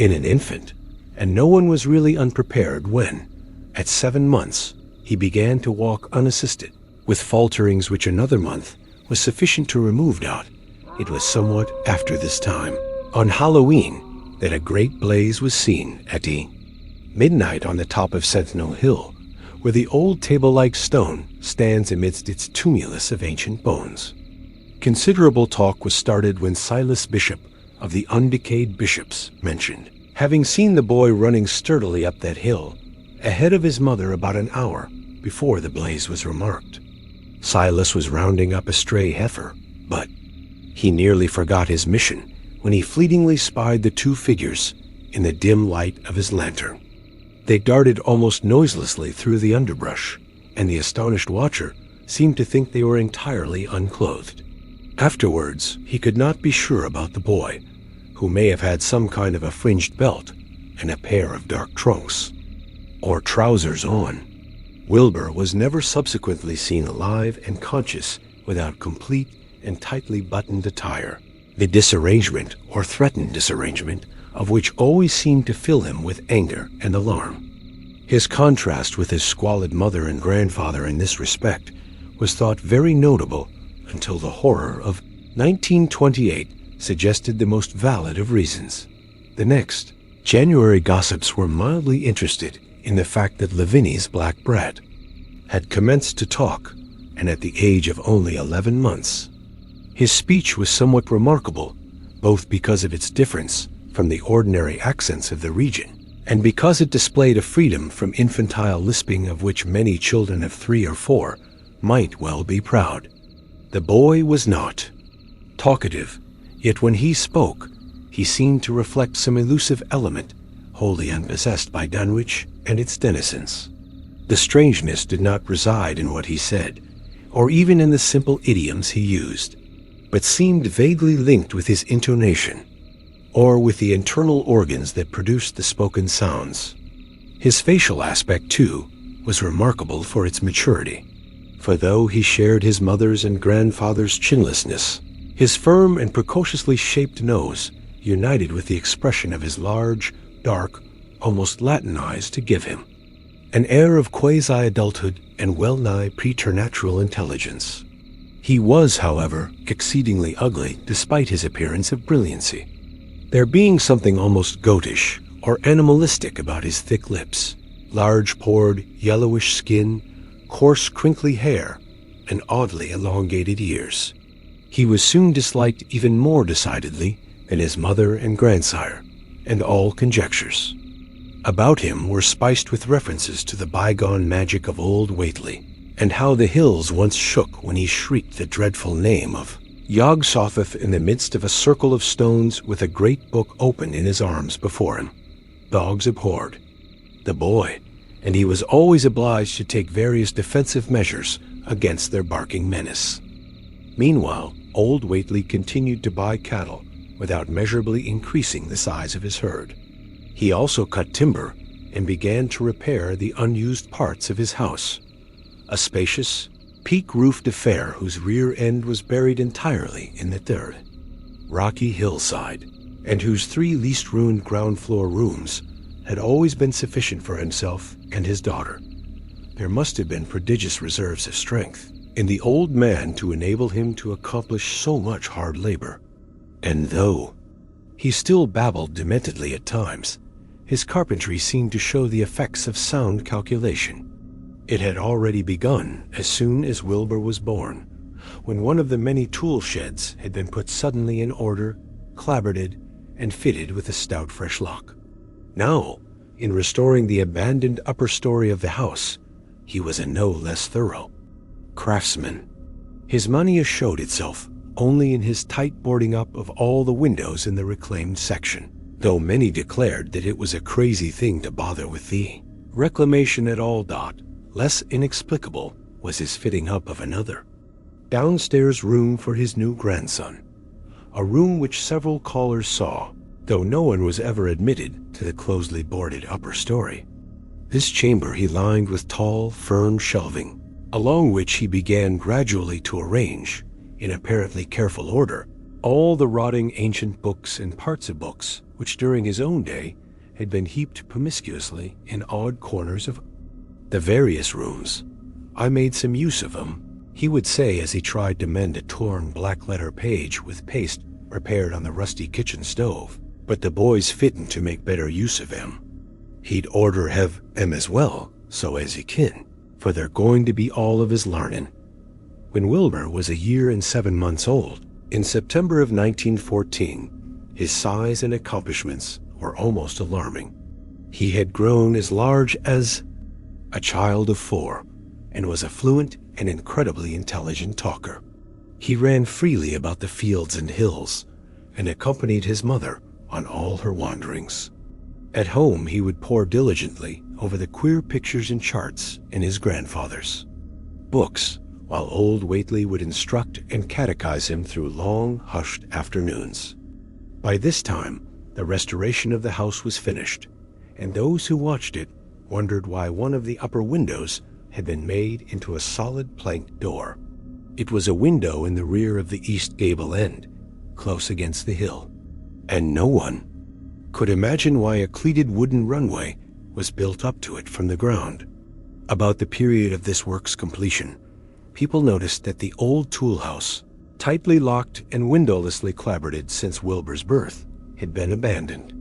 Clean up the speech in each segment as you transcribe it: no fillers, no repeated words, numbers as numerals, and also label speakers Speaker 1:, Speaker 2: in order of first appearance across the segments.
Speaker 1: in an infant, and no one was really unprepared when, at 7 months, he began to walk unassisted, with falterings which another month was sufficient to remove doubt. It was somewhat after this time, on Halloween, that a great blaze was seen at midnight on the top of Sentinel Hill, where the old table-like stone stands amidst its tumulus of ancient bones. Considerable talk was started when Silas Bishop, of the Undecayed Bishops, mentioned having seen the boy running sturdily up that hill, ahead of his mother about an hour before the blaze was remarked. Silas was rounding up a stray heifer, but he nearly forgot his mission when he fleetingly spied the 2 figures in the dim light of his lantern. They darted almost noiselessly through the underbrush, and the astonished watcher seemed to think they were entirely unclothed. Afterwards, he could not be sure about the boy, who may have had some kind of a fringed belt and a pair of dark trunks, or trousers on. Wilbur was never subsequently seen alive and conscious without complete and tightly buttoned attire, the disarrangement or threatened disarrangement of which always seemed to fill him with anger and alarm. His contrast with his squalid mother and grandfather in this respect was thought very notable until the horror of 1928 suggested the most valid of reasons. The next, January gossips were mildly interested in the fact that Lavinia's black brat had commenced to talk, and at the age of only 11 months. His speech was somewhat remarkable, both because of its difference from the ordinary accents of the region, and because it displayed a freedom from infantile lisping of which many children of 3 or 4 might well be proud. The boy was not talkative, yet when he spoke, he seemed to reflect some elusive element wholly unpossessed by Dunwich and its denizens. The strangeness did not reside in what he said, or even in the simple idioms he used, but seemed vaguely linked with his intonation, or with the internal organs that produced the spoken sounds. His facial aspect, too, was remarkable for its maturity, for though he shared his mother's and grandfather's chinlessness, his firm and precociously shaped nose united with the expression of his large, dark, almost Latinized to give him an air of quasi-adulthood and well-nigh preternatural intelligence. He was, however, exceedingly ugly despite his appearance of brilliancy, there being something almost goatish or animalistic about his thick lips, large-pored, yellowish skin, coarse, crinkly hair, and oddly elongated ears. He was soon disliked even more decidedly than his mother and grandsire, and all conjectures about him were spiced with references to the bygone magic of old Whateley, and how the hills once shook when he shrieked the dreadful name of Yog Sothoth in the midst of a circle of stones with a great book open in his arms before him. Dogs abhorred the boy, and he was always obliged to take various defensive measures against their barking menace. Meanwhile, old Whateley continued to buy cattle without measurably increasing the size of his herd. He also cut timber and began to repair the unused parts of his house, a spacious, peak-roofed affair whose rear end was buried entirely in the third rocky hillside, and whose 3 least-ruined ground-floor rooms had always been sufficient for himself and his daughter. There must have been prodigious reserves of strength in the old man to enable him to accomplish so much hard labor, and though he still babbled dementedly at times, his carpentry seemed to show the effects of sound calculation. It had already begun as soon as Wilbur was born, when one of the many tool sheds had been put suddenly in order, clapboarded, and fitted with a stout fresh lock. Now, in restoring the abandoned upper story of the house, he was a no less thorough craftsman. His mania showed itself only in his tight boarding up of all the windows in the reclaimed section, though many declared that it was a crazy thing to bother with the reclamation at all. Less inexplicable was his fitting up of another downstairs room for his new grandson, a room which several callers saw, though no one was ever admitted to the closely boarded upper story. This chamber he lined with tall, firm shelving, along which he began gradually to arrange, in apparently careful order, All the rotting ancient books and parts of books, which during his own day had been heaped promiscuously in odd corners of the various rooms. "I made some use of 'em," he would say as he tried to mend a torn black-letter page with paste prepared on the rusty kitchen stove. "But the boys fittin' to make better use of 'em. He'd order have 'em as well, so as he kin, for they're going to be all of his larnin'." When Wilbur was a year and 7 months old, in September of 1914, his size and accomplishments were almost alarming. He had grown as large as a child of 4 and was a fluent and incredibly intelligent talker. He ran freely about the fields and hills and accompanied his mother on all her wanderings. At home, he would pore diligently over the queer pictures and charts in his grandfather's books, while old Whateley would instruct and catechize him through long, hushed afternoons. By this time, the restoration of the house was finished, and those who watched it wondered why one of the upper windows had been made into a solid plank door. It was a window in the rear of the east gable end, close against the hill, and no one could imagine why a cleated wooden runway was built up to it from the ground. About the period of this work's completion, people noticed that the old tool house, tightly locked and windowlessly clapboarded since Wilbur's birth, had been abandoned.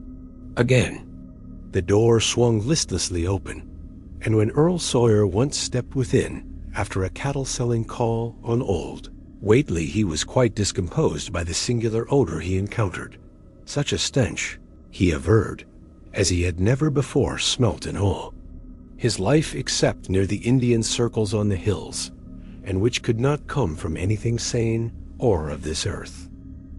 Speaker 1: Again, the door swung listlessly open, and when Earl Sawyer once stepped within after a cattle-selling call on old Whateley, he was quite discomposed by the singular odor he encountered. Such a stench, he averred, as he had never before smelt in all his life except near the Indian circles on the hills, and which could not come from anything sane or of this earth.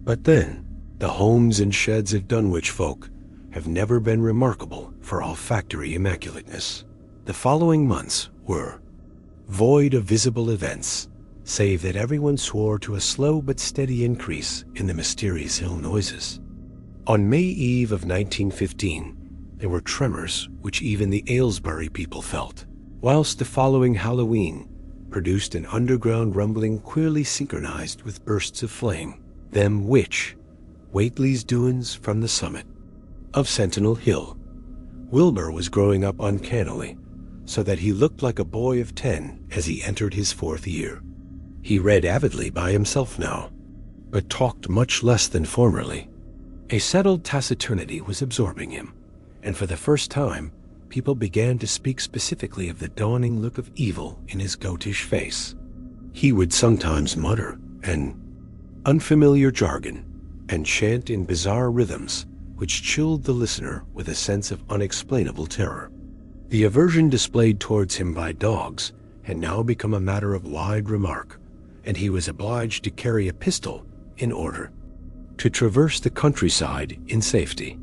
Speaker 1: But then, the homes and sheds of Dunwich folk have never been remarkable for olfactory immaculateness. The following months were void of visible events, save that everyone swore to a slow but steady increase in the mysterious hill noises. On May Eve of 1915, there were tremors which even the Aylesbury people felt, whilst the following Halloween produced an underground rumbling queerly synchronized with bursts of flame, them which Whateley's doings from the summit of Sentinel Hill. Wilbur was growing up uncannily, so that he looked like a boy of 10 as he entered his 4th year. He read avidly by himself now, but talked much less than formerly. A settled taciturnity was absorbing him, and for the first time, people began to speak specifically of the dawning look of evil in his goatish face. He would sometimes mutter an unfamiliar jargon and chant in bizarre rhythms which chilled the listener with a sense of unexplainable terror. The aversion displayed towards him by dogs had now become a matter of wide remark, and he was obliged to carry a pistol in order to traverse the countryside in safety.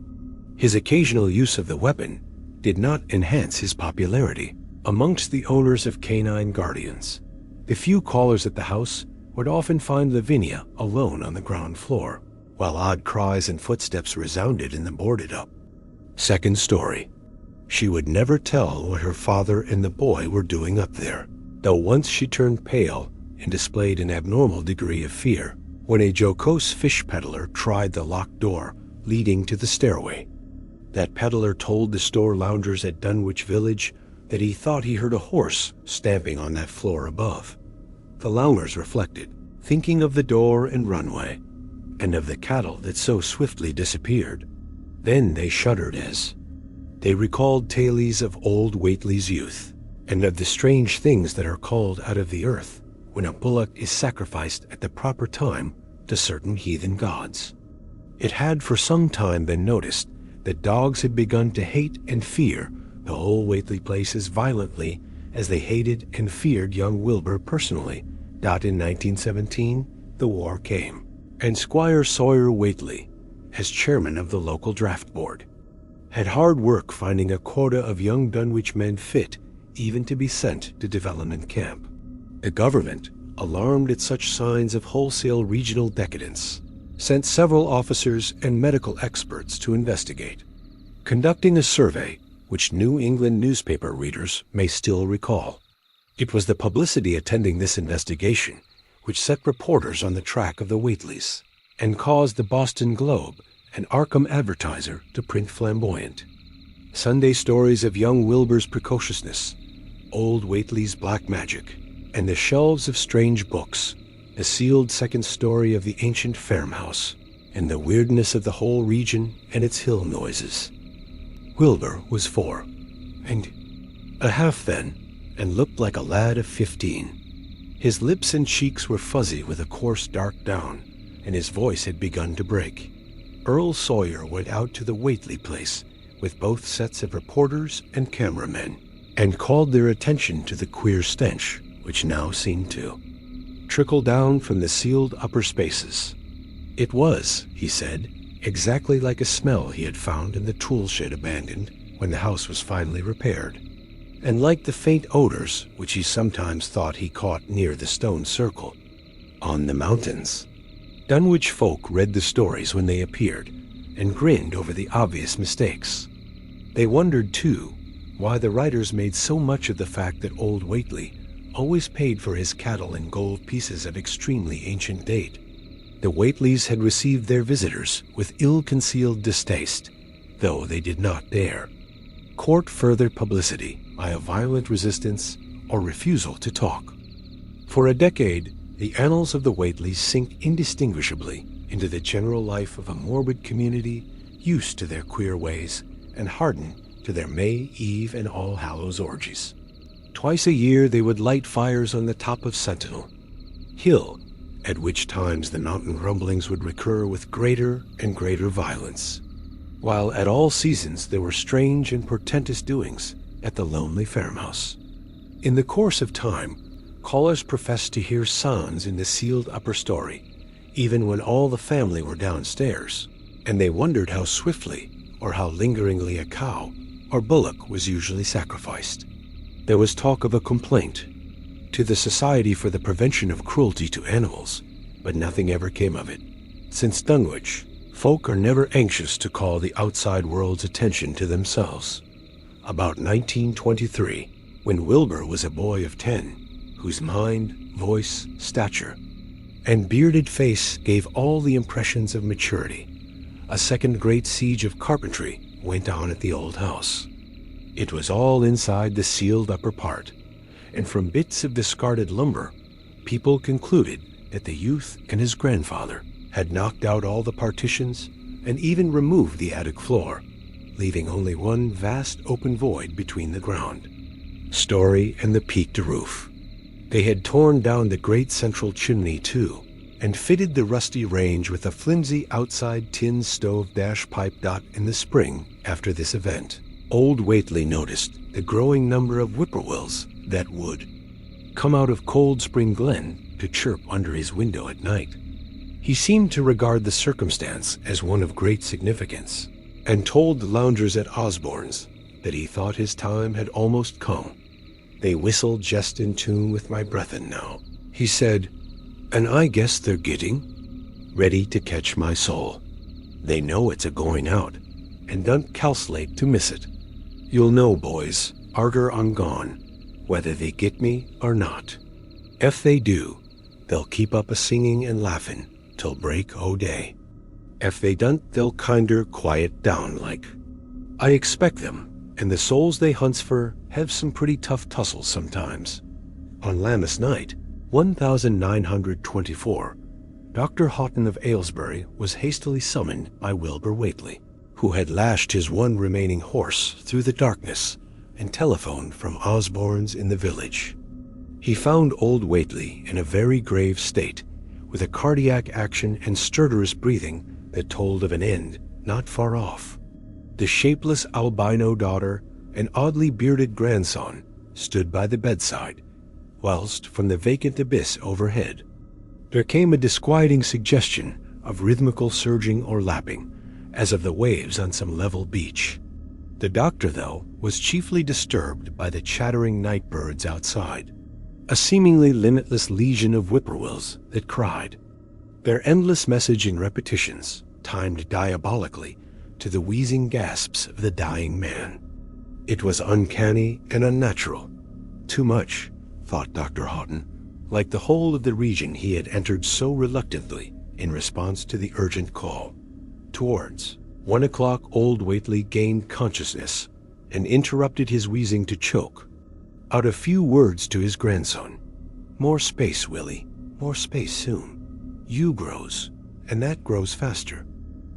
Speaker 1: His occasional use of the weapon did not enhance his popularity amongst the owners of canine guardians. The few callers at the house would often find Lavinia alone on the ground floor, while odd cries and footsteps resounded in the boarded-up 2nd story. She would never tell what her father and the boy were doing up there, though once she turned pale and displayed an abnormal degree of fear when a jocose fish peddler tried the locked door leading to the stairway. That peddler told the store loungers at Dunwich Village that he thought he heard a horse stamping on that floor above. The loungers reflected, thinking of the door and runway, and of the cattle that so swiftly disappeared. Then they shuddered as they recalled tales of old Whateley's youth, and of the strange things that are called out of the earth when a bullock is sacrificed at the proper time to certain heathen gods. It had for some time been noticed that dogs had begun to hate and fear the whole Whateley place as violently as they hated and feared young Wilbur personally. In 1917, the war came, and Squire Sawyer Whateley, as chairman of the local draft board, had hard work finding a quota of young Dunwich men fit even to be sent to development camp. The government, alarmed at such signs of wholesale regional decadence, sent several officers and medical experts to investigate, conducting a survey which New England newspaper readers may still recall. It was the publicity attending this investigation which set reporters on the track of the Whateleys. and caused the Boston Globe and Arkham Advertiser to print flamboyant Sunday stories of young Wilbur's precociousness, old Whateley's black magic, and the shelves of strange books, the sealed second story of the ancient farmhouse, and the weirdness of the whole region and its hill noises. Wilbur was 4 and a half then, and looked like a lad of 15. His lips and cheeks were fuzzy with a coarse dark down, and his voice had begun to break. Earl Sawyer went out to the Whateley place with both sets of reporters and cameramen, and called their attention to the queer stench, which now seemed to trickle down from the sealed upper spaces. It was, he said, exactly like a smell he had found in the tool shed abandoned when the house was finally repaired, and like the faint odors which he sometimes thought he caught near the stone circle on the mountains. Dunwich folk read the stories when they appeared and grinned over the obvious mistakes. They wondered, too, why the writers made so much of the fact that old Whateley always paid for his cattle in gold pieces of extremely ancient date. The Whateleys had received their visitors with ill-concealed distaste, though they did not dare court further publicity by a violent resistance or refusal to talk. For a decade, the annals of the Whateleys sink indistinguishably into the general life of a morbid community used to their queer ways and hardened to their May Eve and All Hallows orgies. Twice a year they would light fires on the top of Sentinel Hill, at which times the mountain rumblings would recur with greater and greater violence, while at all seasons there were strange and portentous doings at the lonely farmhouse. In the course of time, callers professed to hear sounds in the sealed upper story, even when all the family were downstairs, and they wondered how swiftly or how lingeringly a cow or bullock was usually sacrificed. There was talk of a complaint to the Society for the Prevention of Cruelty to Animals, but nothing ever came of it. Since Dunwich, folk are never anxious to call the outside world's attention to themselves. About 1923, when Wilbur was a boy of 10, whose mind, voice, stature, and bearded face gave all the impressions of maturity, a second great siege of carpentry went on at the old house. It was all inside the sealed upper part, and from bits of discarded lumber, people concluded that the youth and his grandfather had knocked out all the partitions and even removed the attic floor, leaving only one vast open void between the ground, story and the peaked roof. They had torn down the great central chimney, too, and fitted the rusty range with a flimsy outside tin stove dash pipe dot in the spring after this event. Old Whateley noticed the growing number of whippoorwills that would come out of Cold Spring Glen to chirp under his window at night. He seemed to regard the circumstance as one of great significance, and told the loungers at Osborne's that he thought his time had almost come. "They whistle just in tune with my breathin' now," he said, "and I guess they're getting ready to catch my soul. They know it's a-going out, and don't calculate to miss it. You'll know, boys, arter I'm gone, whether they get me or not. If they do, they'll keep up a-singing and laughin' till break o' day. If they don't, they'll kinder quiet down like. I expect them, and the souls they hunts for have some pretty tough tussles sometimes. On Lammas night, 1924, Dr. Houghton of Aylesbury was hastily summoned by Wilbur Whateley, who had lashed his one remaining horse through the darkness and telephoned from Osborne's in the village. He found old Whateley in a very grave state, with a cardiac action and stertorous breathing that told of an end not far off. The shapeless albino daughter and oddly bearded grandson stood by the bedside, whilst from the vacant abyss overhead there came a disquieting suggestion of rhythmical surging or lapping, as of the waves on some level beach. The doctor, though, was chiefly disturbed by the chattering night birds outside, a seemingly limitless legion of whippoorwills that cried, their endless message in repetitions, timed diabolically to the wheezing gasps of the dying man. It was uncanny and unnatural. Too much, thought Dr. Houghton, like the whole of the region he had entered so reluctantly in response to the urgent call. Towards 1 o'clock, old Whateley gained consciousness and interrupted his wheezing to choke out a few words to his grandson. "More space, Willie. More space soon. You grows, and that grows faster.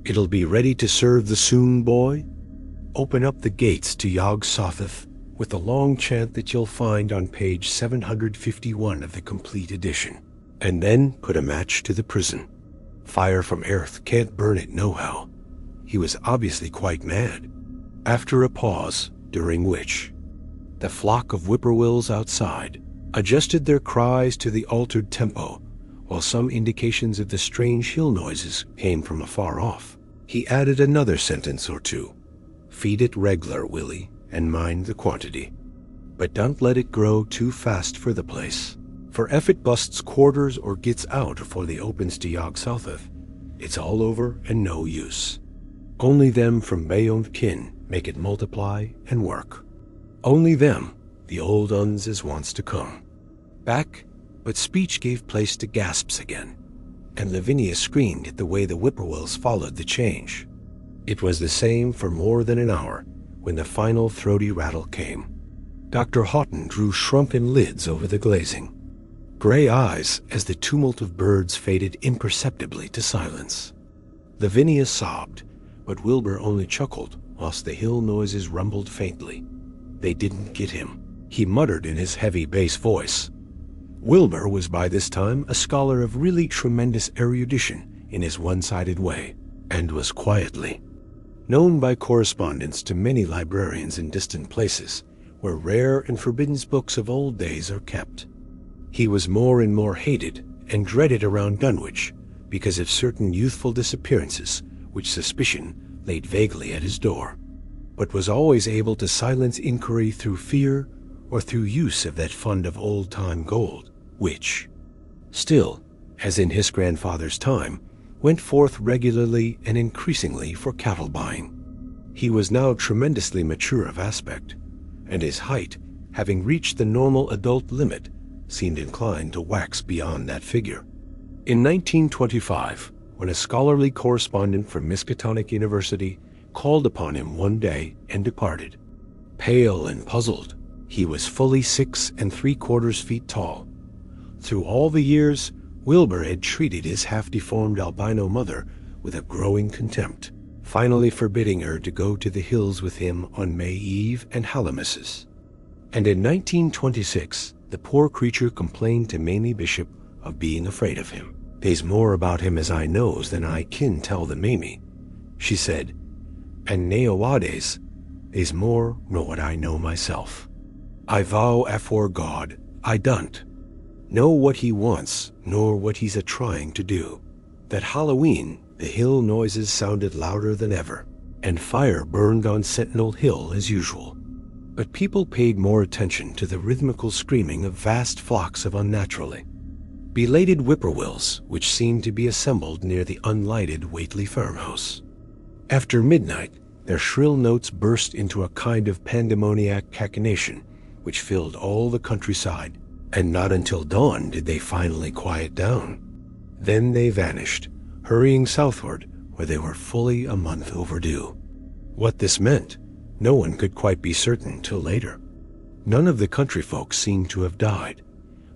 Speaker 1: It'll be ready to serve the soon, boy. Open up the gates to Yog Sothoth with the long chant that you'll find on page 751 of the complete edition, and then put a match to the prison. Fire from earth can't burn it nohow." He was obviously quite mad. After a pause, during which the flock of whippoorwills outside adjusted their cries to the altered tempo, while some indications of the strange hill noises came from afar off, he added another sentence or two. "Feed it reg'lar, Willie, and mind the quantity. But don't let it grow too fast for the place. For if it busts quarters or gets out afore the opens to Yog Sothoth, it's all over and no use. Only them from Bayonne kin make it multiply and work. Only them, the old uns as wants to come." Back, but speech gave place to gasps again, and Lavinia screamed at the way the whippoorwills followed the change. It was the same for more than an hour when the final throaty rattle came. Dr. Houghton drew shrunken lids over the glazing, gray eyes as the tumult of birds faded imperceptibly to silence. Lavinia sobbed, but Wilbur only chuckled whilst the hill noises rumbled faintly. They didn't get him, he muttered in his heavy bass voice. Wilbur was by this time a scholar of really tremendous erudition in his one-sided way, and was quietly known by correspondence to many librarians in distant places where rare and forbidden books of old days are kept. He was more and more hated and dreaded around Dunwich because of certain youthful disappearances which suspicion laid vaguely at his door, but was always able to silence inquiry through fear or through use of that fund of old-time gold, which still, as in his grandfather's time, went forth regularly and increasingly for cattle buying. He was now tremendously mature of aspect, and his height, having reached the normal adult limit, seemed inclined to wax beyond that figure. In 1925, when a scholarly correspondent from Miskatonic University called upon him one day and departed, pale and puzzled, he was fully 6 3/4 feet tall. Through all the years, Wilbur had treated his half-deformed albino mother with a growing contempt, finally forbidding her to go to the hills with him on May Eve and Hallowmasses. And in 1926, the poor creature complained to Mamie Bishop of being afraid of him. "They's more about him as I knows than I kin tell the Mamie," she said, "and nowadays, they's more nor what I know myself. I vow afore God, I don't know what he wants nor what he's a-trying to do." That Halloween, the hill noises sounded louder than ever, and fire burned on Sentinel Hill as usual. But people paid more attention to the rhythmical screaming of vast flocks of unnaturally belated whippoorwills which seemed to be assembled near the unlighted Whateley farmhouse. After midnight, their shrill notes burst into a kind of pandemoniac cachinnation which filled all the countryside, and not until dawn did they finally quiet down. Then they vanished, hurrying southward where they were fully a month overdue. What this meant, no one could quite be certain till later. None of the country folks seemed to have died,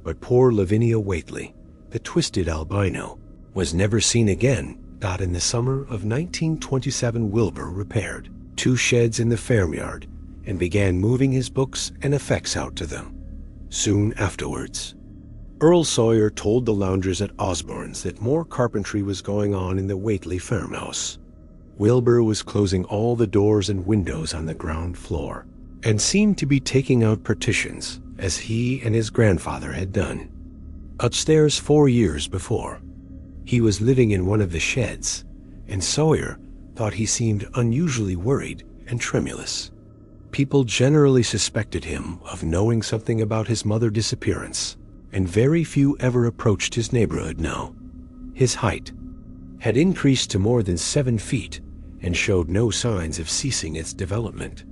Speaker 1: but poor Lavinia Whateley, the twisted albino, was never seen again. Not in the summer of 1927 Wilbur repaired 2 sheds in the farmyard and began moving his books and effects out to them. Soon afterwards, Earl Sawyer told the loungers at Osborne's that more carpentry was going on in the Whateley farmhouse. Wilbur was closing all the doors and windows on the ground floor, and seemed to be taking out partitions, as he and his grandfather had done upstairs 4 years before. He was living in one of the sheds, and Sawyer thought he seemed unusually worried and tremulous. People generally suspected him of knowing something about his mother's disappearance, and very few ever approached his neighborhood now. His height had increased to more than 7 feet and showed no signs of ceasing its development.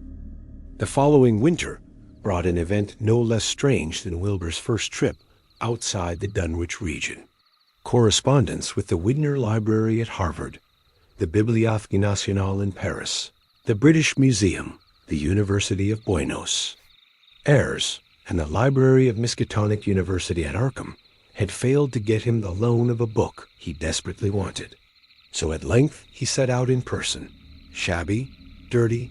Speaker 1: The following winter brought an event no less strange than Wilbur's first trip outside the Dunwich region. correspondence with the Widner Library at Harvard, the Bibliothèque Nationale in Paris, the British Museum, the University of Buenos Aires, and the Library of Miskatonic University at Arkham had failed to get him the loan of a book he desperately wanted. So at length he set out in person, shabby, dirty,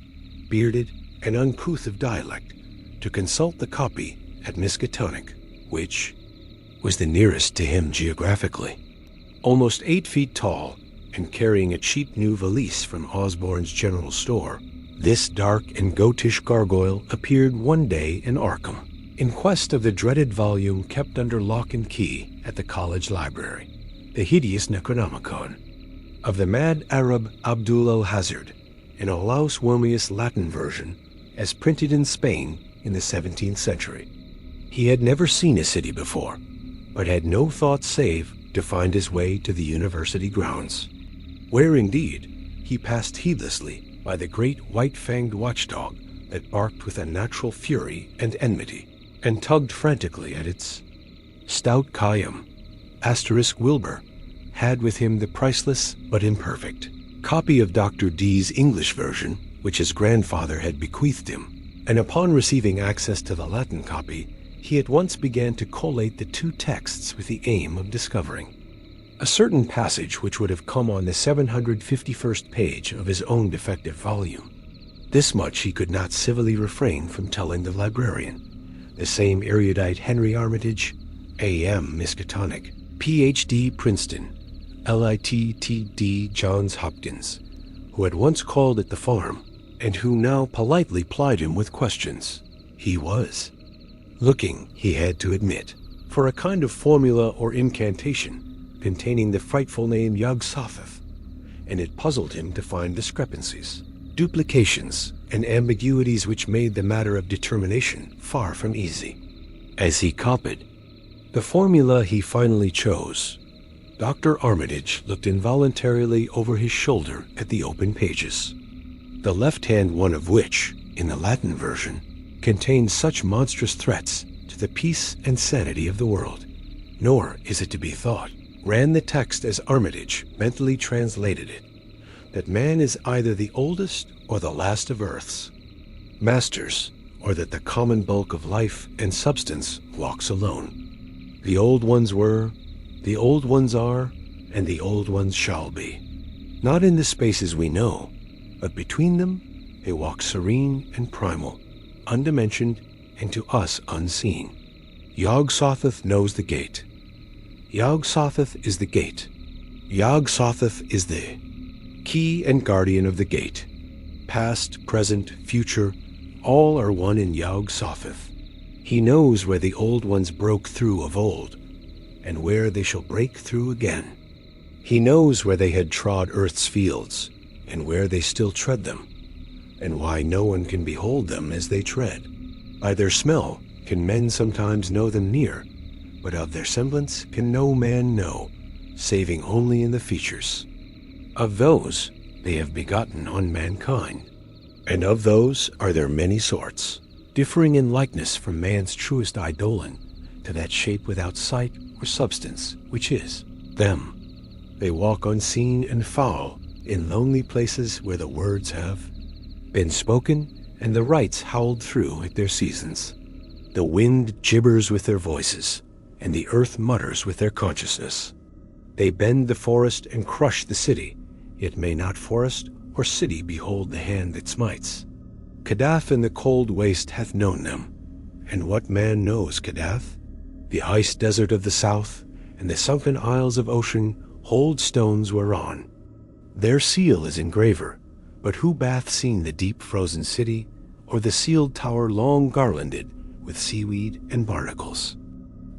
Speaker 1: bearded, and uncouth of dialect, to consult the copy at Miskatonic, which was the nearest to him geographically. Almost 8 feet tall and carrying a cheap new valise from Osborne's general store, this dark and goatish gargoyle appeared one day in Arkham, in quest of the dreaded volume kept under lock and key at the college library, the hideous Necronomicon, of the mad Arab Abdul al-Hazard, an Olaus Wormius Latin version, as printed in Spain in the 17th century. He had never seen a city before, but had no thought save to find his way to the university grounds, where indeed he passed heedlessly by the great white-fanged watchdog that barked with unnatural fury and enmity, and tugged frantically at its stout Khayyam. Wilbur had with him the priceless but imperfect copy of Dr. D's English version, which his grandfather had bequeathed him, and upon receiving access to the Latin copy, he at once began to collate the two texts with the aim of discovering a certain passage which would have come on the 751st page of his own defective volume. This much he could not civilly refrain from telling the librarian, the same erudite Henry Armitage, A.M. Miskatonic, Ph.D. Princeton, L.I.T.T.D. Johns Hopkins, who had once called at the farm, and who now politely plied him with questions. He was looking, he had to admit, for a kind of formula or incantation containing the frightful name Yog-Sothoth, and it puzzled him to find discrepancies, duplications, and ambiguities which made the matter of determination far from easy. As he copied the formula he finally chose, Dr. Armitage looked involuntarily over his shoulder at the open pages, the left-hand one of which, in the Latin version, contained such monstrous threats to the peace and sanity of the world. Nor is it to be thought, ran the text as Armitage mentally translated it, that man is either the oldest or the last of Earth's masters, or that the common bulk of life and substance walks alone. The old ones were, the old ones are, and the old ones shall be. Not in the spaces we know, but between them they walk serene and primal, undimensioned and to us unseen. Yog-Sothoth knows the gate. Yog-Sothoth is the gate. Yog-Sothoth is the key and guardian of the gate. Past, present, future, all are one in Yog-Sothoth. He knows where the old ones broke through of old, and where they shall break through again. He knows where they had trod earth's fields, and where they still tread them, and why no one can behold them as they tread. By their smell can men sometimes know them near, but of their semblance can no man know, saving only in the features. Of those they have begotten on mankind, and of those are there many sorts, differing in likeness from man's truest eidolon to that shape without sight or substance, which is them. They walk unseen and foul in lonely places where the words have been spoken and the rites howled through at their seasons. The wind gibbers with their voices, and the earth mutters with their consciousness. They bend the forest and crush the city, yet may not forest or city behold the hand that smites. Kadath in the cold waste hath known them, and what man knows Kadath? The ice desert of the south and the sunken isles of ocean hold stones whereon their seal is engraver, but who bath seen the deep frozen city, or the sealed tower long garlanded with seaweed and barnacles?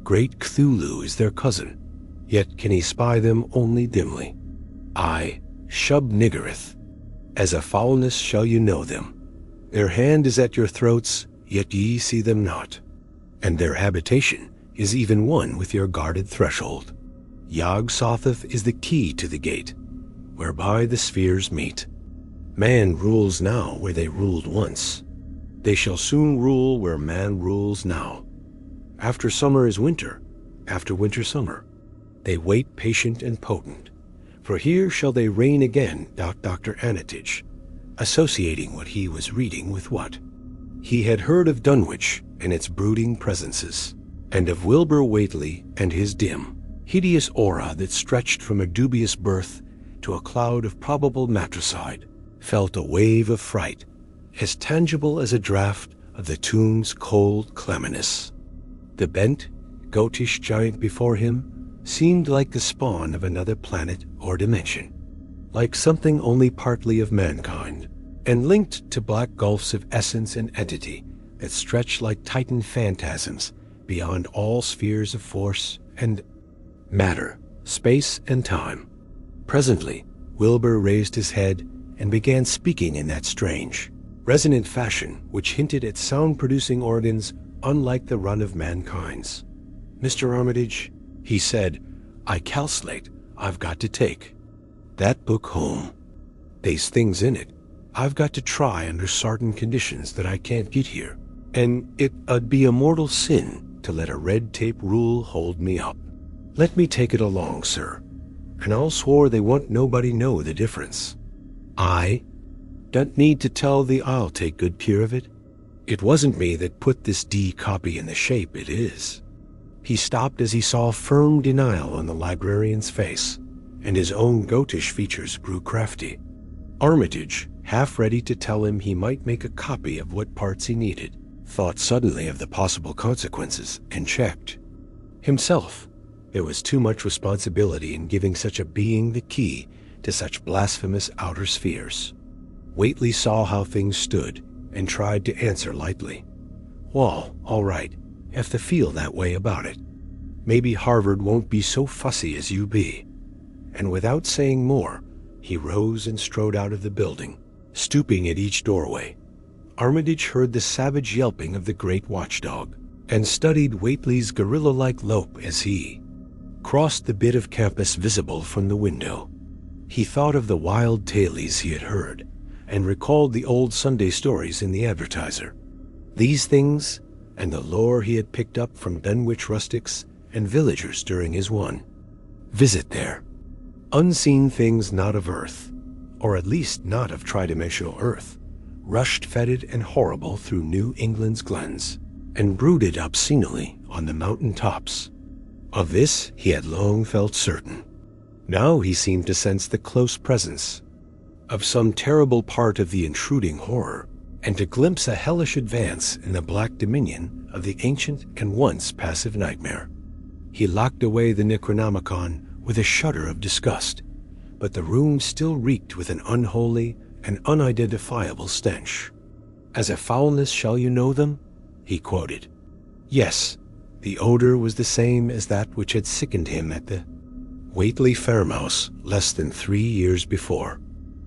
Speaker 1: Great Cthulhu is their cousin, yet can he spy them only dimly. Aye, Shub-Niggurath, as a foulness shall you know them. Their hand is at your throats, yet ye see them not, and their habitation is even one with your guarded threshold. Yog-Sothoth is the key to the gate, whereby the spheres meet. Man rules now where they ruled once. They shall soon rule where man rules now. After summer is winter, after winter summer. They wait patient and potent, for here shall they reign again, Dr. Armitage, associating what he was reading with what he had heard of Dunwich and its brooding presences, and of Wilbur Whateley and his dim, hideous aura that stretched from a dubious birth to a cloud of probable matricide, felt a wave of fright, as tangible as a draught of the tomb's cold clamminess. The bent, goatish giant before him seemed like the spawn of another planet or dimension, like something only partly of mankind, and linked to black gulfs of essence and entity that stretched like titan phantasms beyond all spheres of force and matter, space and time. Presently, Wilbur raised his head and began speaking in that strange, resonant fashion which hinted at sound-producing organs unlike the run of mankind's. "Mr. Armitage," he said, "I calculate I've got to take that book home. They's things in it I've got to try under certain conditions that I can't get here, and it'd be a mortal sin to let a red tape rule hold me up. Let me take it along, sir, and I'll swore they won't nobody know the difference. I don't need to tell thee I'll take good care of it. It wasn't me that put this D copy in the shape it is." He stopped as he saw firm denial on the librarian's face, and his own goatish features grew crafty. Armitage, half ready to tell him he might make a copy of what parts he needed, thought suddenly of the possible consequences and checked himself. There was too much responsibility in giving such a being the key to such blasphemous outer spheres. Whateley saw how things stood and tried to answer lightly. "Well, all right, if they feel that way about it. Maybe Harvard won't be so fussy as you be." And without saying more, he rose and strode out of the building, stooping at each doorway. Armitage heard the savage yelping of the great watchdog, and studied Whateley's gorilla-like lope as he crossed the bit of campus visible from the window. He thought of the wild tales he had heard, and recalled the old Sunday stories in the Advertiser. These things, and the lore he had picked up from Dunwich rustics and villagers during his visit there. Unseen things not of earth, or at least not of tridimensional earth, rushed fetid and horrible through New England's glens, and brooded obscenely on the mountain tops. Of this he had long felt certain. Now he seemed to sense the close presence of some terrible part of the intruding horror, and to glimpse a hellish advance in the black dominion of the ancient and once passive nightmare. He locked away the Necronomicon with a shudder of disgust, but the room still reeked with an unholy and unidentifiable stench. "As a foulness shall you know them?" he quoted. Yes, the odor was the same as that which had sickened him at the Whateley farmhouse less than 3 years before.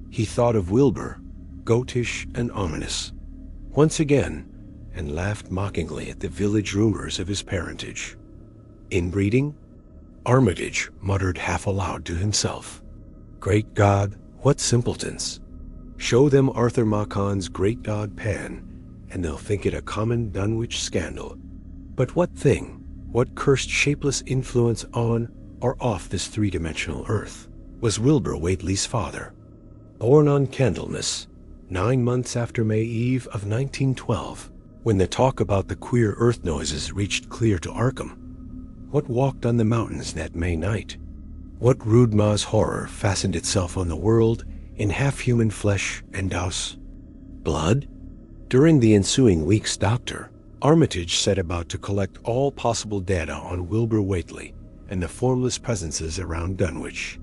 Speaker 1: He thought of Wilbur, goatish and ominous, once again, and laughed mockingly at the village rumors of his parentage. Inbreeding? Armitage muttered half aloud to himself. Great God, what simpletons! Show them Arthur Macon's great god Pan, and they'll think it a common Dunwich scandal. But what thing, what cursed shapeless influence on or off this three-dimensional earth, was Wilbur Whateley's father? Born on Candlemas, 9 months after May Eve of 1912, when the talk about the queer earth noises reached clear to Arkham. What walked on the mountains that May night? What rude Ma's horror fastened itself on the world in half-human flesh and blood? During the ensuing weeks, Dr. Armitage set about to collect all possible data on Wilbur Whateley and the formless presences around Dunwich.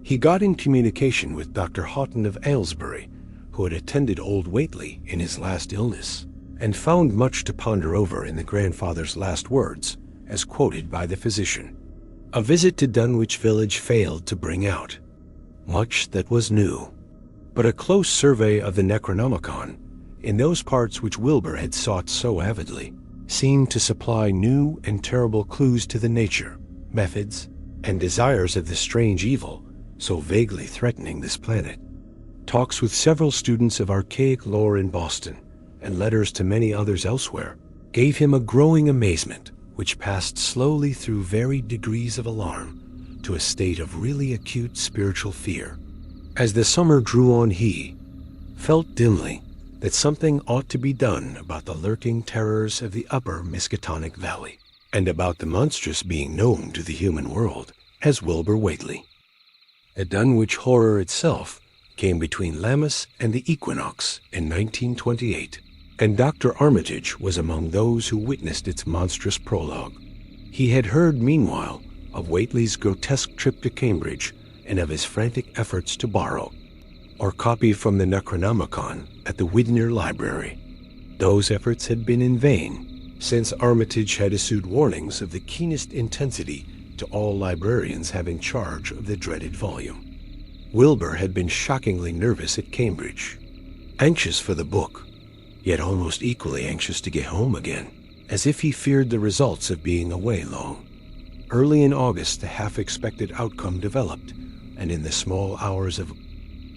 Speaker 1: He got in communication with Dr. Houghton of Aylesbury, who had attended old Whateley in his last illness, and found much to ponder over in the grandfather's last words, as quoted by the physician. A visit to Dunwich village failed to bring out much that was new, but a close survey of the Necronomicon, in those parts which Wilbur had sought so avidly, seemed to supply new and terrible clues to the nature, methods, and desires of the strange evil so vaguely threatening this planet. Talks with several students of archaic lore in Boston, and letters to many others elsewhere, gave him a growing amazement which passed slowly through varied degrees of alarm, to a state of really acute spiritual fear. As the summer drew on, he felt dimly that something ought to be done about the lurking terrors of the upper Miskatonic Valley, and about the monstrous being known to the human world as Wilbur Whateley. The Dunwich Horror itself came between Lammas and the equinox in 1928, and Dr. Armitage was among those who witnessed its monstrous prologue. He had heard, meanwhile, of Whateley's grotesque trip to Cambridge and of his frantic efforts to borrow or copy from the Necronomicon at the Widner Library. Those efforts had been in vain, since Armitage had issued warnings of the keenest intensity to all librarians having charge of the dreaded volume. Wilbur had been shockingly nervous at Cambridge, anxious for the book, yet almost equally anxious to get home again, as if he feared the results of being away long. Early in August, the half-expected outcome developed, and in the small hours of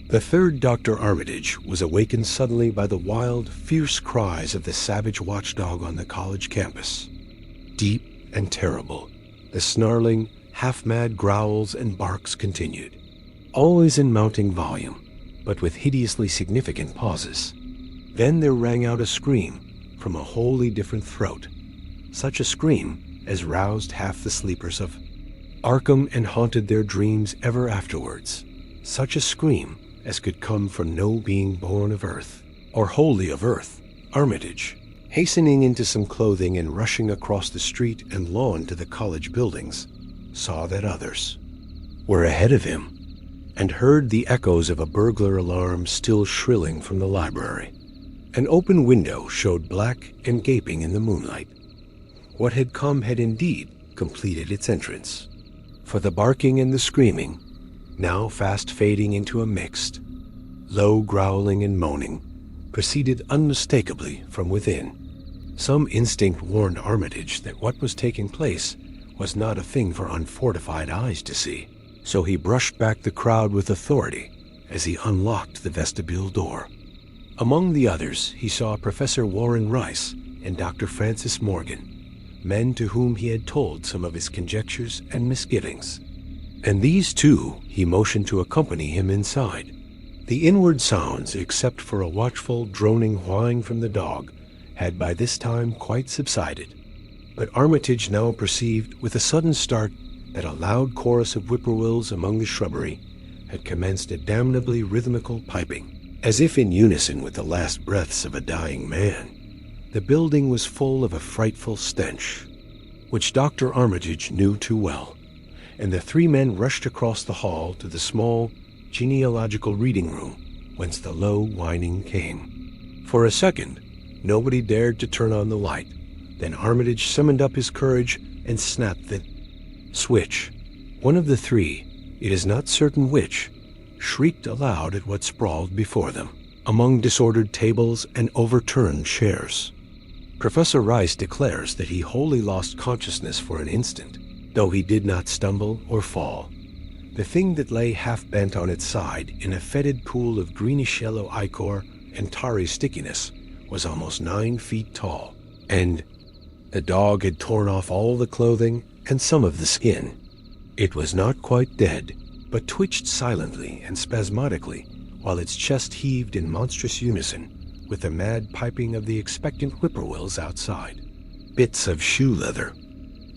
Speaker 1: the third Dr. Armitage was awakened suddenly by the wild, fierce cries of the savage watchdog on the college campus. Deep and terrible, the snarling, half-mad growls and barks continued, always in mounting volume, but with hideously significant pauses. Then there rang out a scream from a wholly different throat, such a scream as roused half the sleepers of Arkham and haunted their dreams ever afterwards, such a scream as could come from no being born of earth, or wholly of earth. Armitage, hastening into some clothing and rushing across the street and lawn to the college buildings, saw that others were ahead of him, and heard the echoes of a burglar alarm still shrilling from the library. An open window showed black and gaping in the moonlight. What had come had indeed completed its entrance, for the barking and the screaming, now fast fading into a mixed, low growling and moaning, proceeded unmistakably from within. Some instinct warned Armitage that what was taking place was not a thing for unfortified eyes to see, so he brushed back the crowd with authority as he unlocked the vestibule door. Among the others, he saw Professor Warren Rice and Dr. Francis Morgan, men to whom he had told some of his conjectures and misgivings. And these too he motioned to accompany him inside. The inward sounds, except for a watchful, droning whine from the dog, had by this time quite subsided. But Armitage now perceived with a sudden start that a loud chorus of whippoorwills among the shrubbery had commenced a damnably rhythmical piping, as if in unison with the last breaths of a dying man. The building was full of a frightful stench, which Dr. Armitage knew too well, and the three men rushed across the hall to the small genealogical reading room whence the low whining came. For a second, nobody dared to turn on the light. Then Armitage summoned up his courage and snapped the switch. One of the three, it is not certain which, shrieked aloud at what sprawled before them, among disordered tables and overturned chairs. Professor Rice declares that he wholly lost consciousness for an instant, though he did not stumble or fall. The thing that lay half-bent on its side in a fetid pool of greenish-yellow ichor and tarry stickiness was almost 9 feet tall, and the dog had torn off all the clothing and some of the skin. It was not quite dead, but twitched silently and spasmodically while its chest heaved in monstrous unison with the mad piping of the expectant whippoorwills outside. Bits of shoe leather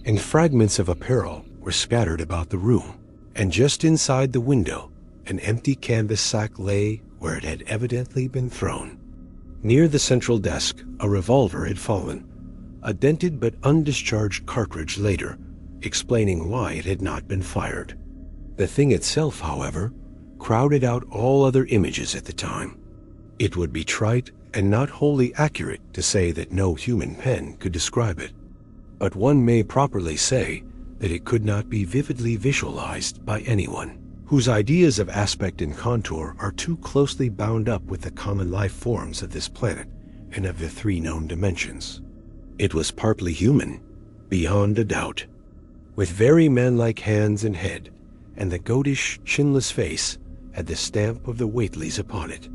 Speaker 1: and fragments of apparel were scattered about the room, and just inside the window, an empty canvas sack lay where it had evidently been thrown. Near the central desk, a revolver had fallen, a dented but undischarged cartridge later, explaining why it had not been fired. The thing itself, however, crowded out all other images at the time. It would be trite and not wholly accurate to say that no human pen could describe it, but one may properly say that it could not be vividly visualized by anyone whose ideas of aspect and contour are too closely bound up with the common life forms of this planet and of the 3 known dimensions. It was partly human, beyond a doubt, with very man-like hands and head, and the goatish, chinless face had the stamp of the Whateleys upon it.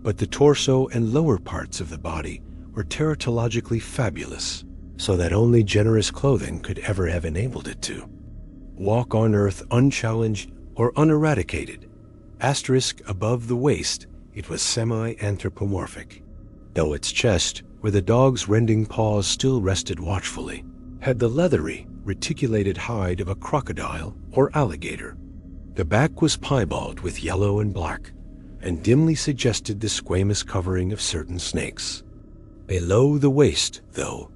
Speaker 1: But the torso and lower parts of the body were teratologically fabulous, so that only generous clothing could ever have enabled it to. walk on earth unchallenged or uneradicated. Asterisk above the waist, it was semi-anthropomorphic, though its chest, where the dog's rending paws still rested watchfully, had the leathery, reticulated hide of a crocodile or alligator. The back was piebald with yellow and black, and dimly suggested the squamous covering of certain snakes. Below the waist, though,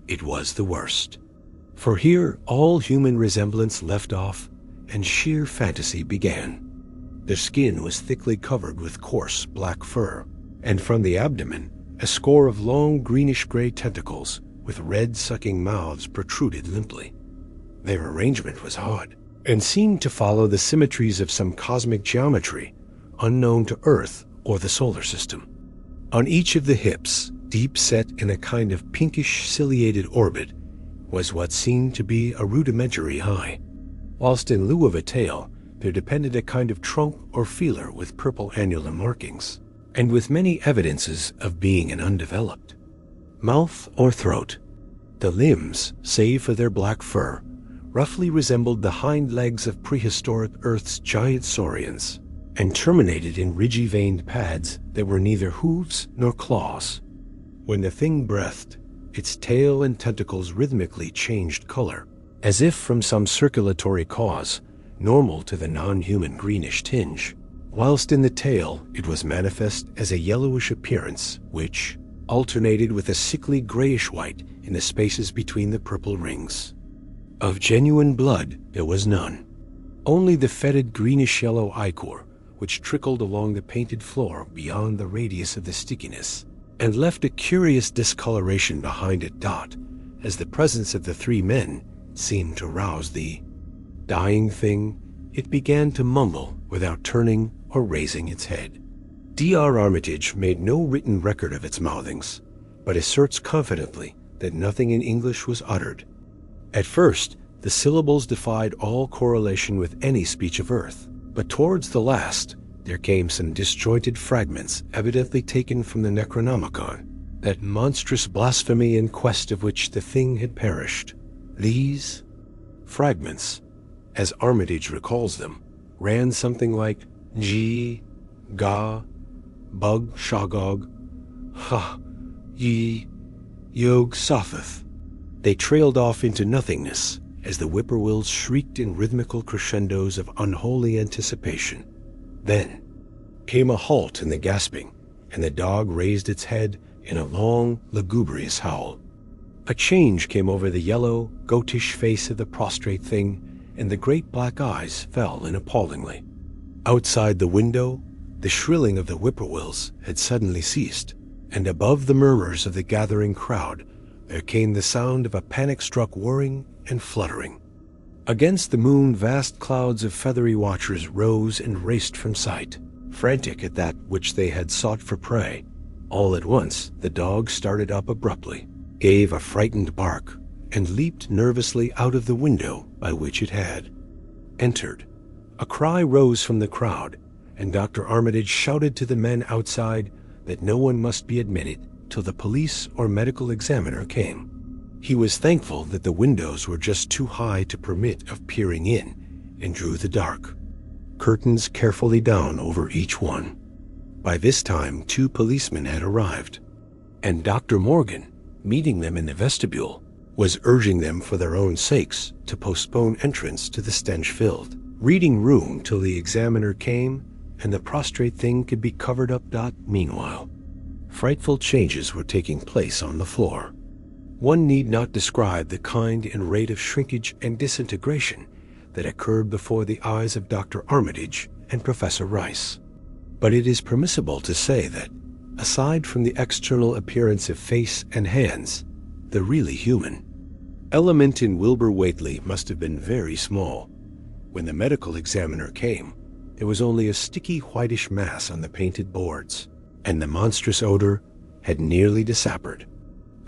Speaker 1: it was the worst. For here all human resemblance left off, and sheer fantasy began. The skin was thickly covered with coarse black fur, and from the abdomen a score of long greenish-gray tentacles with red sucking mouths protruded limply. Their arrangement was odd, and seemed to follow the symmetries of some cosmic geometry unknown to Earth or the solar system. On each of the hips, deep set in a kind of pinkish ciliated orbit, was what seemed to be a rudimentary eye, whilst in lieu of a tail there depended a kind of trunk or feeler with purple annular markings, and with many evidences of being an undeveloped mouth or throat. The limbs, save for their black fur, roughly resembled the hind legs of prehistoric Earth's giant saurians, and terminated in ridgy-veined pads that were neither hooves nor claws. When the thing breathed, its tail and tentacles rhythmically changed color, as if from some circulatory cause, normal to the non-human greenish tinge, whilst in the tail it was manifest as a yellowish appearance which alternated with a sickly grayish-white in the spaces between the purple rings. Of genuine blood there was none, only the fetid greenish-yellow ichor, which trickled along the painted floor beyond the radius of the stickiness, and left a curious discoloration behind it as the presence of the three men seemed to rouse the dying thing. It began to mumble without turning or raising its head. Dr. Armitage made no written record of its mouthings, but asserts confidently that nothing in English was uttered. At first, the syllables defied all correlation with any speech of Earth, but towards the last, there came some disjointed fragments evidently taken from the Necronomicon, that monstrous blasphemy in quest of which the thing had perished. These fragments, as Armitage recalls them, ran something like G, Ga, Bug Shagog, Ha, Yi, Yog Sothoth. They trailed off into nothingness as the whippoorwills shrieked in rhythmical crescendos of unholy anticipation. Then came a halt in the gasping, and the dog raised its head in a long, lugubrious howl. A change came over the yellow, goatish face of the prostrate thing, and the great black eyes fell in appallingly. Outside the window, the shrilling of the whippoorwills had suddenly ceased, and above the murmurs of the gathering crowd there came the sound of a panic-struck whirring and fluttering. Against the moon vast clouds of feathery watchers rose and raced from sight, frantic at that which they had sought for prey. All at once the dog started up abruptly, gave a frightened bark, and leaped nervously out of the window by which it had entered. A cry rose from the crowd, and Dr. Armitage shouted to the men outside that no one must be admitted till the police or medical examiner came. He was thankful that the windows were just too high to permit of peering in, and drew the dark curtains carefully down over each one. By this time 2 policemen had arrived, and Dr. Morgan, meeting them in the vestibule, was urging them for their own sakes to postpone entrance to the stench-filled reading room till the examiner came and the prostrate thing could be covered up. Meanwhile, frightful changes were taking place on the floor. One need not describe the kind and rate of shrinkage and disintegration that occurred before the eyes of Dr. Armitage and Professor Rice. But it is permissible to say that, aside from the external appearance of face and hands, the really human element in Wilbur Whateley must have been very small. When the medical examiner came, there was only a sticky whitish mass on the painted boards, and the monstrous odor had nearly disappeared.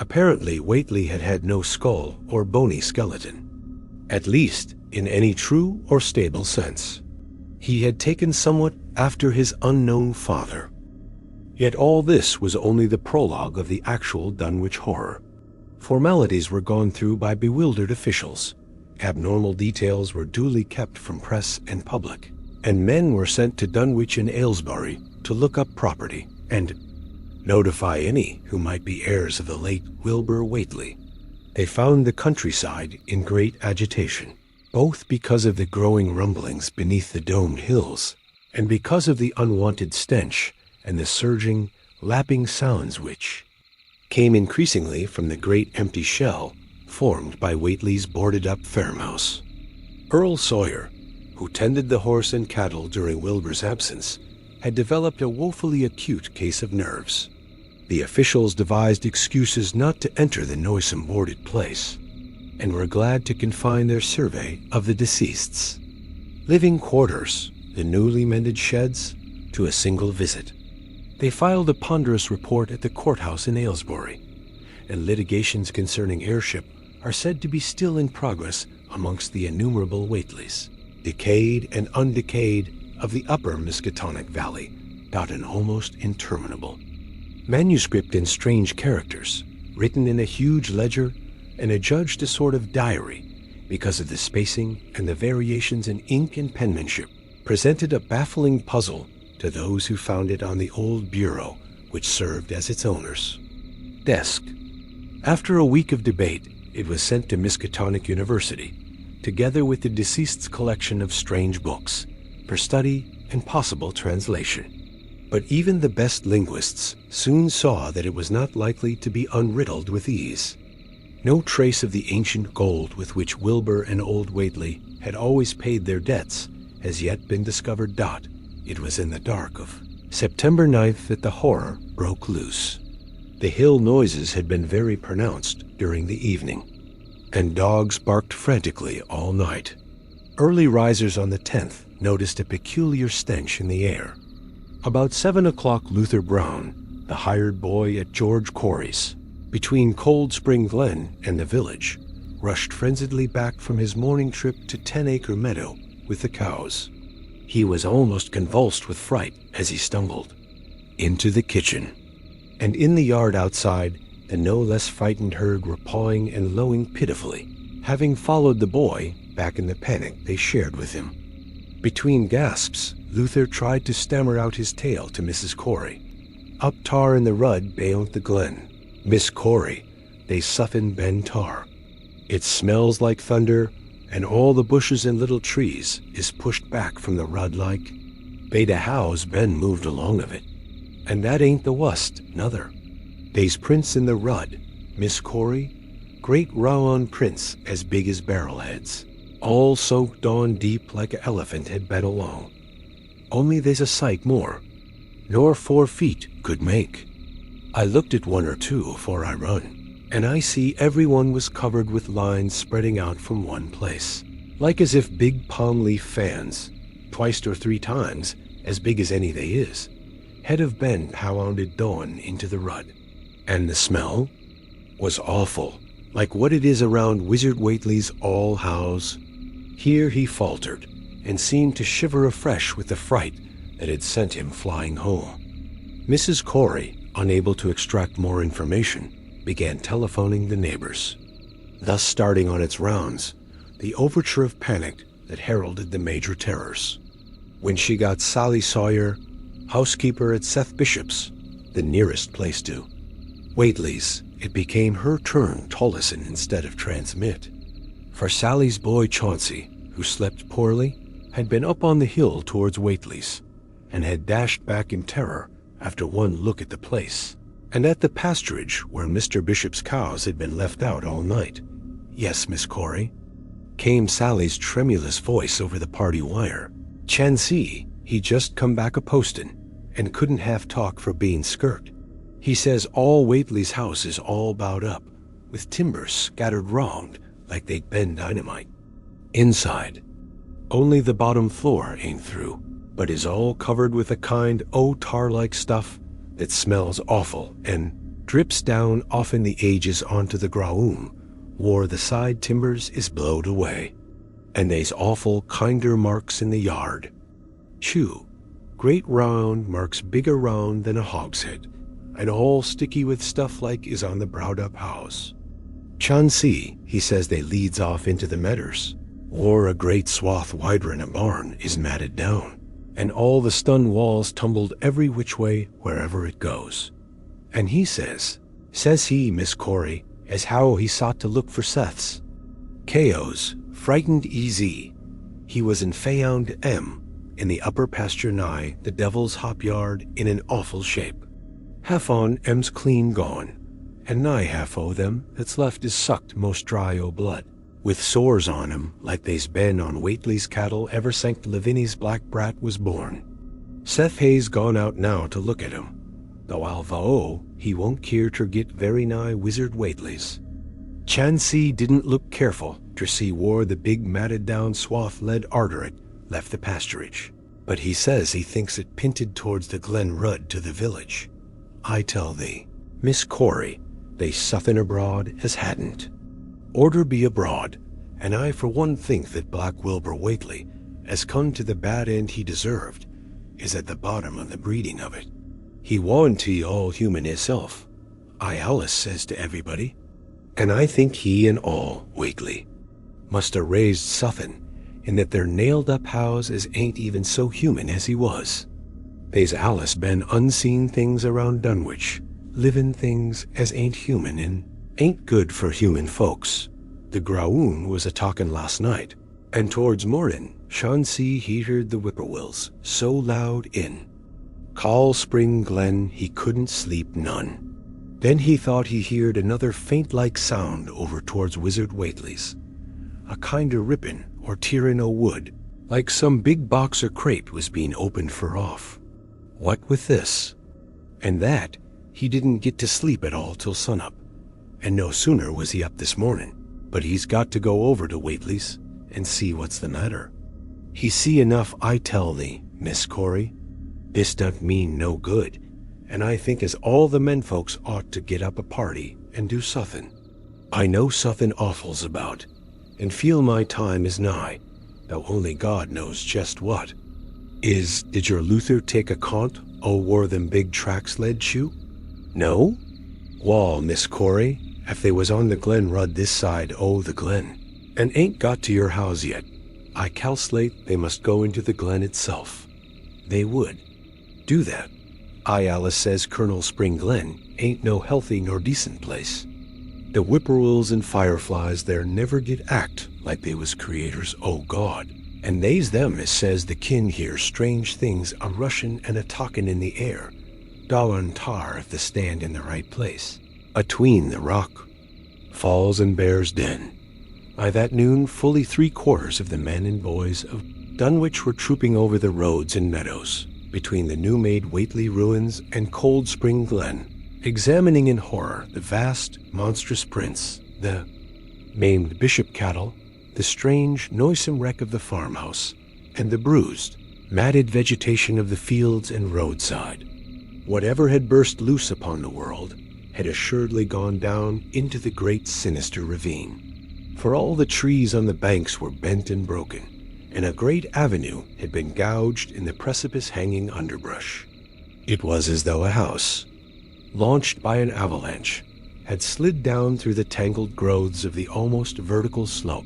Speaker 1: Apparently, Whateley had had no skull or bony skeleton, at least in any true or stable sense. He had taken somewhat after his unknown father. Yet all this was only the prologue of the actual Dunwich Horror. Formalities were gone through by bewildered officials, Abnormal details were duly kept from press and public, and men were sent to Dunwich and Aylesbury to look up property and notify any who might be heirs of the late Wilbur Whateley. They found the countryside in great agitation, both because of the growing rumblings beneath the domed hills, and because of the unwanted stench and the surging, lapping sounds which came increasingly from the great empty shell formed by Whateley's boarded-up farmhouse. Earl Sawyer, who tended the horse and cattle during Wilbur's absence, had developed a woefully acute case of nerves. The officials devised excuses not to enter the noisome boarded place, and were glad to confine their survey of the deceased's living quarters, the newly mended sheds, to a single visit. They filed a ponderous report at the courthouse in Aylesbury, and litigations concerning heirship are said to be still in progress amongst the innumerable Whateleys, decayed and undecayed, of the upper Miskatonic Valley, and almost interminable. Manuscript in strange characters, written in a huge ledger and adjudged a sort of diary because of the spacing and the variations in ink and penmanship, presented a baffling puzzle to those who found it on the old bureau which served as its owner's desk. After a week of debate, it was sent to Miskatonic University, together with the deceased's collection of strange books, for study and possible translation. But even the best linguists soon saw that it was not likely to be unriddled with ease. No trace of the ancient gold with which Wilbur and old Whateley had always paid their debts has yet been discovered. It was in the dark of September 9th that the horror broke loose. The hill noises had been very pronounced during the evening, and dogs barked frantically all night. Early risers on the 10th noticed a peculiar stench in the air. About 7 o'clock, Luther Brown, the hired boy at George Corey's, between Cold Spring Glen and the village, rushed frenziedly back from his morning trip to 10-acre meadow with the cows. He was almost convulsed with fright as he stumbled into the kitchen. And in the yard outside, the no less frightened herd were pawing and lowing pitifully, having followed the boy back in the panic they shared with him. Between gasps, Luther tried to stammer out his tale to Mrs. Corey. Up tar in the rud beyond the glen, Miss Corey, they suffin ben tar. It smells like thunder, and all the bushes and little trees is pushed back from the rud like. Beta house Ben moved along of it. And that ain't the wust, nother. They's prints in the rud, Miss Corey, great round prints as big as barrelheads, all soaked on deep like a elephant had been along. Only there's a sight more, nor 4 feet could make. I looked at 1 or 2 afore I run, and I see every one was covered with lines spreading out from one place, like as if big palm leaf fans, twice or 3 times as big as any they is, had have been pounded down into the rud. And the smell was awful, like what it is around Wizard Whately's All House. Here he faltered, and seemed to shiver afresh with the fright that had sent him flying home. Mrs. Corey, unable to extract more information, began telephoning the neighbors, thus starting on its rounds the overture of panic that heralded the major terrors. When she got Sally Sawyer, housekeeper at Seth Bishop's, the nearest place to Whately's, it became her turn to listen instead of transmit. For Sally's boy Chauncey, who slept poorly, had been up on the hill towards Whately's, and had dashed back in terror after one look at the place, and at the pasturage where Mr. Bishop's cows had been left out all night. "Yes, Miss Corey," came Sally's tremulous voice over the party wire. "Chauncey, he just come back a postin', and couldn't half talk for being skirt. He says all Whately's house is all bowed up, with timbers scattered round like they'd been dynamite. Inside, only the bottom floor ain't through, but is all covered with a kind o' tar-like stuff that smells awful and drips down often the ages onto the ground, where the side timbers is blowed away. And they's awful kinder marks in the yard. Chew, great round marks bigger round than a hogshead, and all sticky with stuff like is on the browed-up house. Chauncey, he says they leads off into the medders, or a great swath wider in a barn is matted down, and all the stone walls tumbled every which way wherever it goes. And he says he, Miss Corey, as how he sought to look for Seth's. K.O.'s frightened easy. He was in Fayond M, in the upper pasture nigh the Devil's Hop Yard in an awful shape. Half on M's clean gone, and nigh half o' them that's left is sucked most dry o' blood, with sores on 'em like they's been on Whateley's cattle ever since Lavinia's black brat was born. Seth Hay's gone out now to look at 'em, though I'll vow he won't keer ter get very nigh Wizard Whateley's. Chauncey didn't look careful ter see where the big matted down swath led arter it left the pasturage, but he says he thinks it pinted towards the Glen Rudd to the village. I tell thee, Miss Corey, they suthin abroad as hadn't. Order be abroad, and I for one think that Black Wilbur Whateley, as come to the bad end he deserved, is at the bottom of the breeding of it. He warn't he all human hisself, I Alice says to everybody, and I think he and all Whateley must ha' raised suthin, in that they're nailed up house as ain't even so human as he was. They's Alice been unseen things around Dunwich, livin' things as ain't human and ain't good for human folks. The Graoon was a-talkin' last night, and towards mornin', Chauncey he heard the whippoorwills so loud in Call Spring Glen he couldn't sleep none. Then he thought he heard another faint-like sound over towards Wizard Whateley's, a kind o' rippin' or tearin' o' wood, like some big box or crate was being opened for off. What with this and that, he didn't get to sleep at all till sunup, and no sooner was he up this morning, but he's got to go over to Whateley's and see what's the matter. He see enough, I tell thee, Miss Corey. This don't mean no good, and I think as all the menfolks ought to get up a party and do suthin'. I know suthin' awful's about, and feel my time is nigh, though only God knows just what. Did your Luther take account o' where them big tracks led you? No? Wall, Miss Corey, if they was on the Glen Rudd this side o' the Glen, and ain't got to your house yet, I calculate they must go into the Glen itself. They would do that. I Alice says Colonel Spring Glen ain't no healthy nor decent place. The whippoorwills and fireflies there never did act like they was creators o' God, and they's them as says the kin hear strange things a rushin' and a talkin' in the air, darn tar if they stand in the right place, atween the rock. Falls and Bear's Den. By that noon, fully 3/4 of the men and boys of Dunwich were trooping over the roads and meadows between the new-made Whateley ruins and Cold Spring Glen, examining in horror the vast, monstrous prints, the maimed bishop cattle, the strange, noisome wreck of the farmhouse, and the bruised, matted vegetation of the fields and roadside. Whatever had burst loose upon the world had assuredly gone down into the great sinister ravine, for all the trees on the banks were bent and broken, and a great avenue had been gouged in the precipice-hanging underbrush. It was as though a house, launched by an avalanche, had slid down through the tangled growths of the almost vertical slope.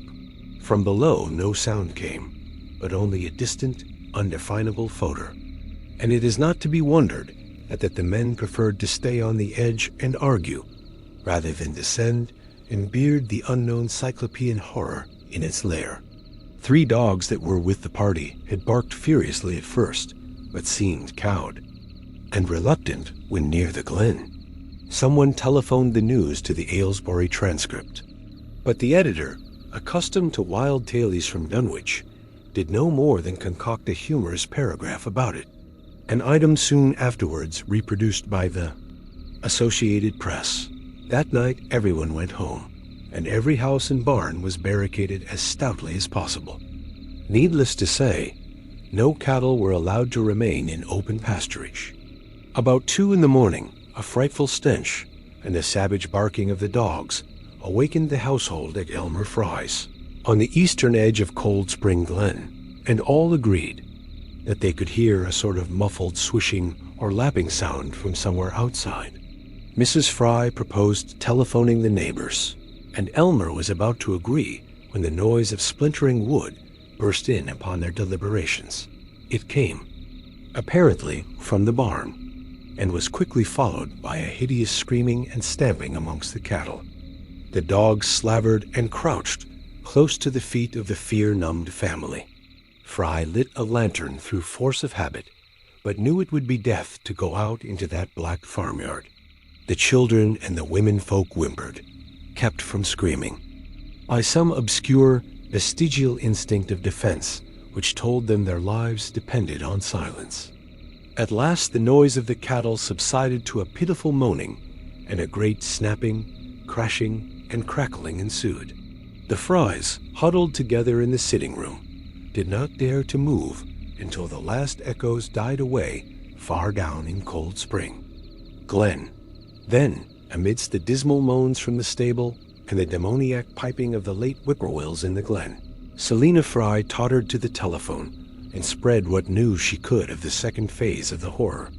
Speaker 1: From below no sound came, but only a distant, undefinable fodor, and it is not to be wondered at that the men preferred to stay on the edge and argue, rather than descend and beard the unknown cyclopean horror in its lair. 3 dogs that were with the party had barked furiously at first, but seemed cowed and reluctant when near the glen. Someone telephoned the news to the Aylesbury Transcript, but the editor, accustomed to wild tales from Dunwich, did no more than concoct a humorous paragraph about it, an item soon afterwards reproduced by the Associated Press. That night everyone went home, and every house and barn was barricaded as stoutly as possible. Needless to say, no cattle were allowed to remain in open pasturage. About 2 in the morning, a frightful stench and the savage barking of the dogs awakened the household at Elmer Fry's, on the eastern edge of Cold Spring Glen, and all agreed that they could hear a sort of muffled swishing or lapping sound from somewhere outside. Mrs. Fry proposed telephoning the neighbors, and Elmer was about to agree when the noise of splintering wood burst in upon their deliberations. It came, apparently, from the barn, and was quickly followed by a hideous screaming and stamping amongst the cattle. The dogs slavered and crouched close to the feet of the fear-numbed family. Fry lit a lantern through force of habit, but knew it would be death to go out into that black farmyard. The children and the women-folk whimpered, kept from screaming, by some obscure, vestigial instinct of defense which told them their lives depended on silence. At last the noise of the cattle subsided to a pitiful moaning, and a great snapping, crashing, and crackling ensued. The Frys, huddled together in the sitting room, did not dare to move until the last echoes died away far down in Cold Spring. Glen. Then, amidst the dismal moans from the stable and the demoniac piping of the late whippoorwills in the glen, Selina Fry tottered to the telephone and spread what news she could of the second phase of the horror.